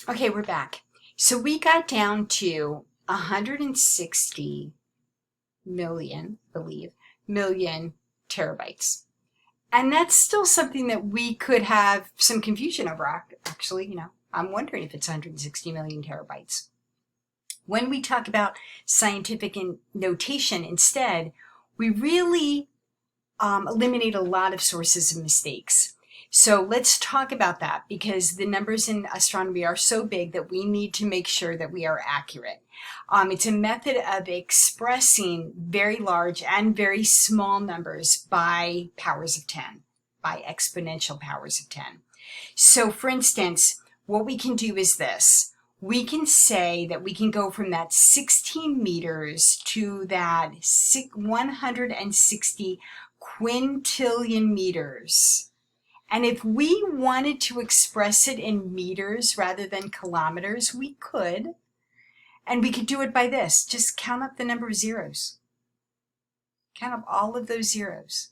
Okay, we're back. So we got down to 160 million, million terabytes. And that's still something that we could have some confusion over. Actually, I'm wondering if it's 160 million terabytes. When we talk about scientific notation instead, we really eliminate a lot of sources of mistakes. So let's talk about that, because the numbers in astronomy are so big that we need to make sure that we are accurate. It's a method of expressing very large and very small numbers by powers of 10, by exponential powers of 10. So for instance, what we can do is this. We can say that we can go from that 16 meters to that 160 quintillion meters. And if we wanted to express it in meters rather than kilometers, we could. And we could do it by this. Just count up the number of zeros. Count up all of those zeros.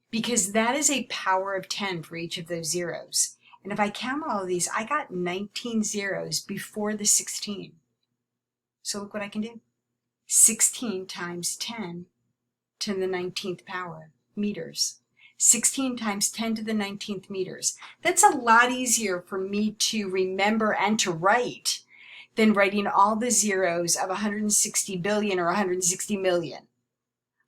Because that is a power of 10 for each of those zeros. And if I count all of these, I got 19 zeros before the 16. So look what I can do. 16 times 10 to the 19th power meters. 16 times 10 to the 19th meters. That's a lot easier for me to remember and to write than writing all the zeros of 160 billion or 160 million.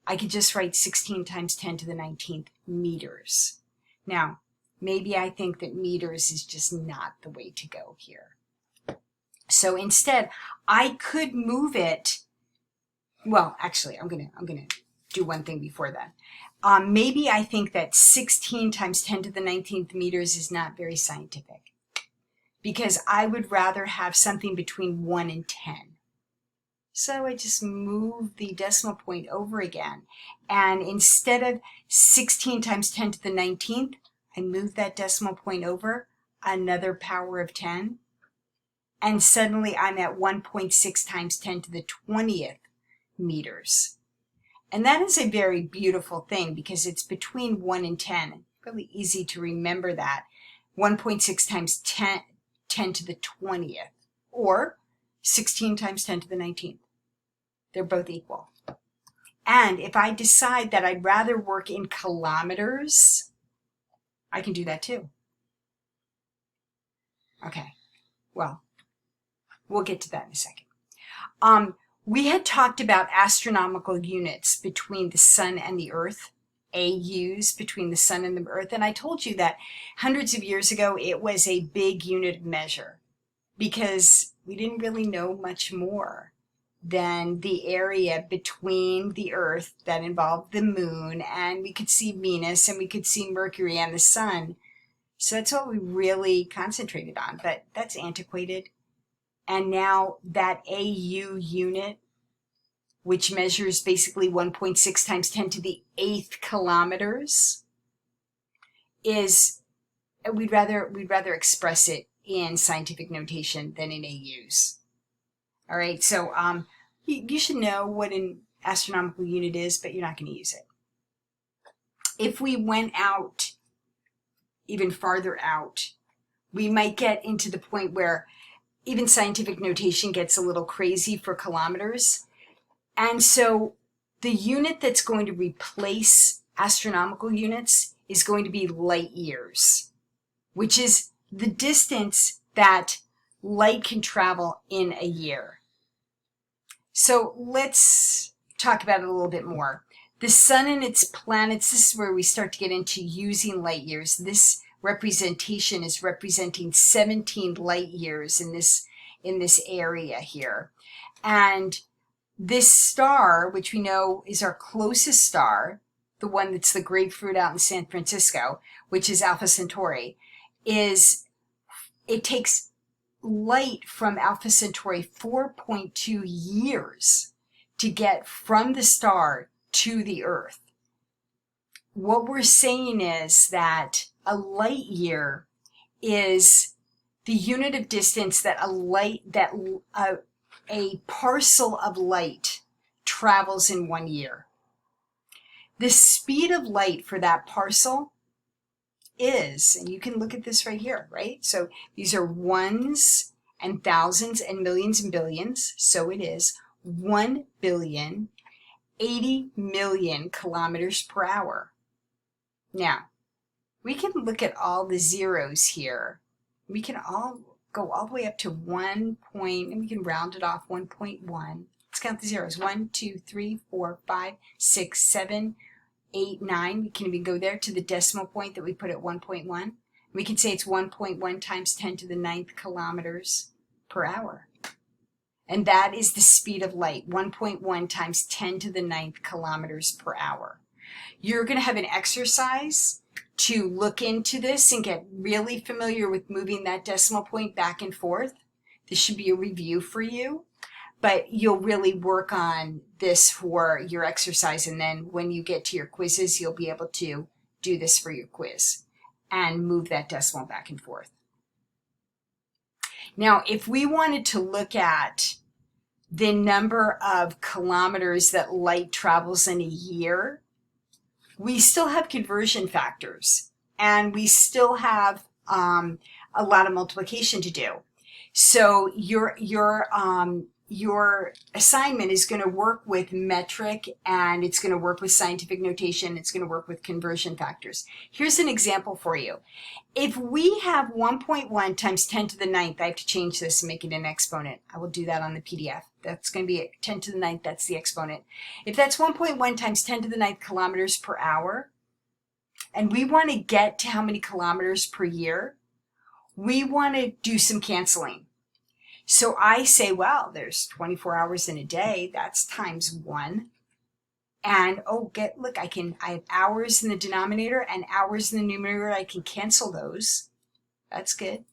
I could just write 16 times 10 to the 19th meters. Now, maybe I think that meters is just not the way to go here. So instead, I could move it. Well, actually, I'm gonna do one thing before that. Maybe I think that 16 times 10 to the 19th meters is not very scientific, because I would rather have something between 1 and 10. So I just move the decimal point over again. And instead of 16 times 10 to the 19th, I move that decimal point over another power of 10. And suddenly I'm at 1.6 times 10 to the 20th meters. And that is a very beautiful thing, because it's between 1 and 10. Really easy to remember that. 1.6 times 10 to the 20th, or 16 times 10 to the 19th. They're both equal. And if I decide that I'd rather work in kilometers, I can do that too. Okay, well, we'll get to that in a second. We had talked about astronomical units between the sun and the earth, AUs between the sun and the earth, and I told you that hundreds of years ago it was a big unit of measure, because we didn't really know much more than the area between the earth that involved the moon, and we could see Venus and we could see Mercury and the sun. So that's what we really concentrated on, but that's antiquated. And now that AU unit, which measures basically 1.6 times 10 to the 8th kilometers, is, we'd rather express it in scientific notation than in AUs. All right, so you should know what an astronomical unit is, but you're not going to use it. If we went out, even farther out, we might get into the point where even scientific notation gets a little crazy for kilometers. And so the unit that's going to replace astronomical units is going to be light years, which is the distance that light can travel in a year. So let's talk about it a little bit more. The sun and its planets, this is where we start to get into using light years. This representation is representing 17 light years in this area here. And this star, which we know is our closest star, the one that's the grapefruit out in San Francisco, which is Alpha Centauri, it takes light from Alpha Centauri 4.2 years to get from the star to the Earth. What we're saying is that a light year is the unit of distance that a parcel of light travels in 1 year. The speed of light for that parcel is, and you can look at this right here, right? So these are ones and thousands and millions and billions, so it is 1,080,000,000 kilometers per hour. Now, we can look at all the zeros here. We can all go all the way up to 1 point, and we can round it off 1.1. Let's count the zeros. 1, 2, 3, 4, 5, 6, 7, 8, 9. We can even go there to the decimal point that we put at 1.1. We can say it's 1.1 times 10 to the 9th kilometers per hour. And that is the speed of light, 1.1 times 10 to the 9th kilometers per hour. You're going to have an exercise to look into this and get really familiar with moving that decimal point back and forth. This should be a review for you, but you'll really work on this for your exercise, and then when you get to your quizzes, you'll be able to do this for your quiz and move that decimal back and forth. Now, if we wanted to look at the number of kilometers that light travels in a year, we still have conversion factors, and we still have a lot of multiplication to do. So your assignment is going to work with metric, and it's going to work with scientific notation. It's going to work with conversion factors. Here's an example for you. If we have 1.1 times 10 to the 9th, I have to change this and make it an exponent. I will do that on the PDF. That's going to be 10 to the 9th. That's the exponent. If that's 1.1 times 10 to the 9th kilometers per hour, and we want to get to how many kilometers per year, we want to do some canceling. So I say, well, there's 24 hours in a day. That's times 1. And look, I have hours in the denominator and hours in the numerator. I can cancel those. That's good.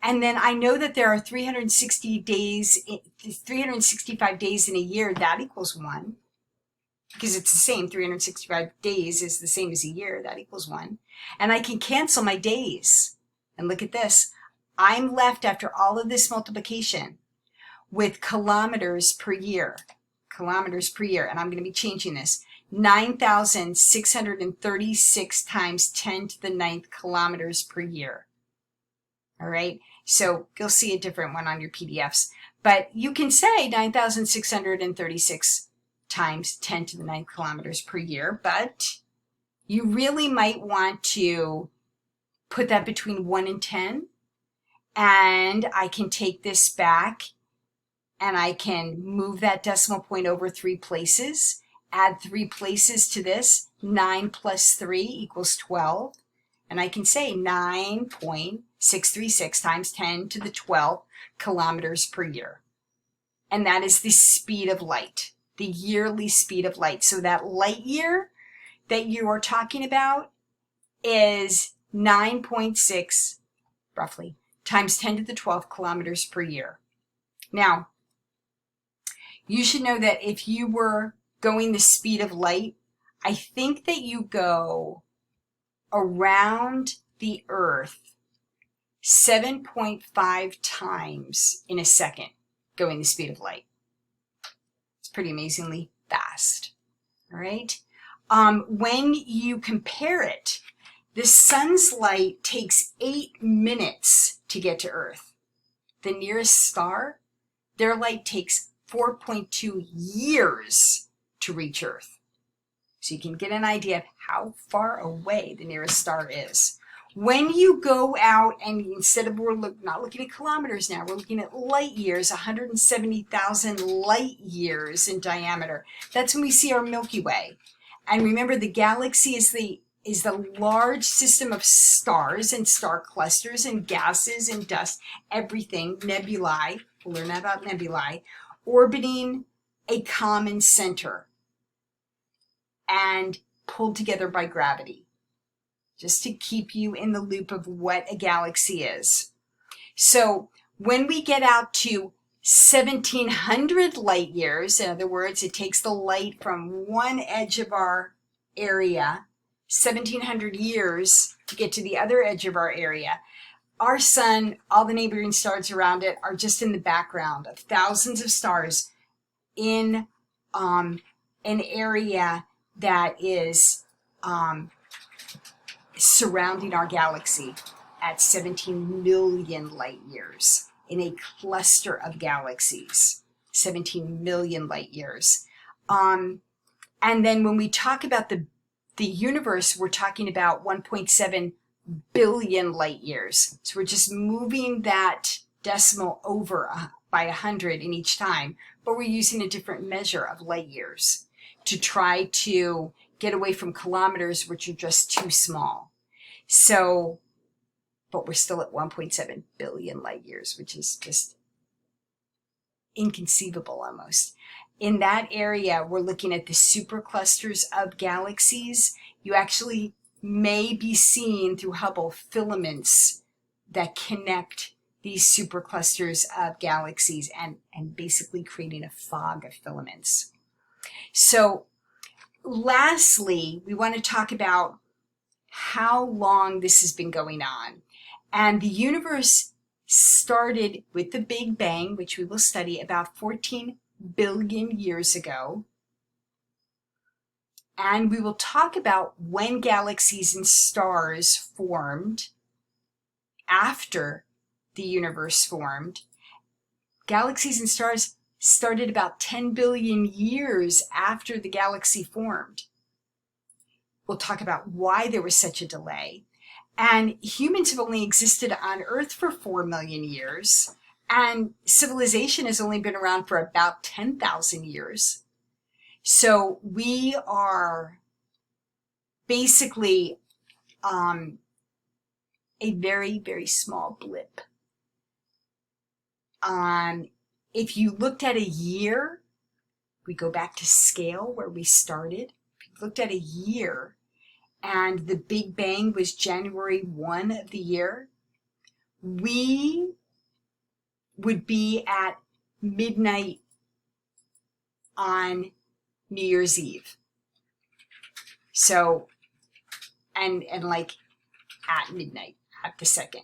And then I know that there are 365 days in a year. That equals 1. Because it's the same. 365 days is the same as a year. That equals 1. And I can cancel my days. And look at this. I'm left after all of this multiplication with kilometers per year. Kilometers per year. And I'm going to be changing this. 9,636 times 10 to the 9th kilometers per year. All right. So you'll see a different one on your PDFs. But you can say 9,636 times 10 to the 9th kilometers per year. But you really might want to put that between 1 and 10. And I can take this back and I can move that decimal point over 3 places, add 3 places to this. 9 plus 3 equals 12. And I can say 9.636 times 10 to the 12th kilometers per year. And that is the speed of light, the yearly speed of light. So that light year that you are talking about is 9.6, roughly, times 10 to the 12th kilometers per year. Now, you should know that if you were going the speed of light, I think that you go around the Earth 7.5 times in a second, going the speed of light. It's pretty amazingly fast. All right. When you compare it, the sun's light takes 8 minutes to get to Earth. The nearest star, their light takes 4.2 years to reach Earth. So you can get an idea of how far away the nearest star is. When you go out, and instead of we're not looking at kilometers now, we're looking at light years, 170,000 light years in diameter. That's when we see our Milky Way. And remember, the galaxy is the large system of stars and star clusters and gases and dust, everything, nebulae, we'll learn about nebulae, orbiting a common center and pulled together by gravity, just to keep you in the loop of what a galaxy is. So when we get out to 1,700 light years, in other words, it takes the light from one edge of our area 1,700 years to get to the other edge of our area. Our sun, all the neighboring stars around it, are just in the background of thousands of stars in an area that is surrounding our galaxy at 17 million light years. in a cluster of galaxies, 17 million light years. And then when we talk about the universe, we're talking about 1.7 billion light years. So we're just moving that decimal over by 100 in each time, but we're using a different measure of light years to try to get away from kilometers, which are just too small. So, but we're still at 1.7 billion light years, which is just inconceivable almost. In that area, we're looking at the superclusters of galaxies. You actually may be seeing through Hubble filaments that connect these superclusters of galaxies and basically creating a fog of filaments. So lastly, we want to talk about how long this has been going on. And the universe started with the Big Bang, which we will study, about 14 billion years ago. And we will talk about when galaxies and stars formed after the universe formed. Galaxies and stars started about 10 billion years after the galaxy formed. We'll talk about why there was such a delay. And humans have only existed on Earth for 4 million years, and civilization has only been around for about 10,000 years. So we are basically a very, very small blip. If you looked at a year, we go back to scale where we started. If you looked at a year and the Big Bang was January 1 of the year, we would be at midnight on New Year's Eve. So, and like at midnight, at the second.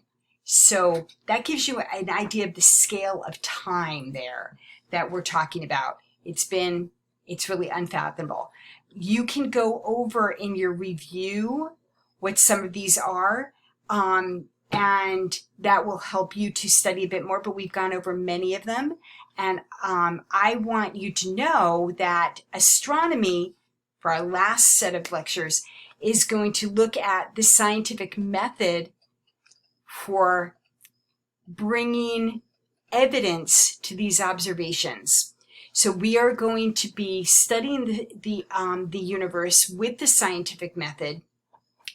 So that gives you an idea of the scale of time there that we're talking about. It's really unfathomable. You can go over in your review what some of these are, and that will help you to study a bit more, but we've gone over many of them. And I want you to know that astronomy, for our last set of lectures, is going to look at the scientific method for bringing evidence to these observations. So we are going to be studying the universe with the scientific method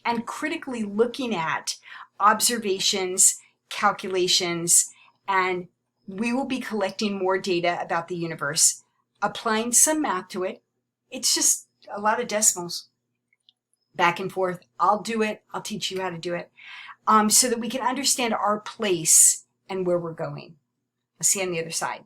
and critically looking at observations, calculations, and we will be collecting more data about the universe, applying some math to it. It's just a lot of decimals back and forth. I'll do it. I'll teach you how to do it, so that we can understand our place and where we're going. I'll see you on the other side.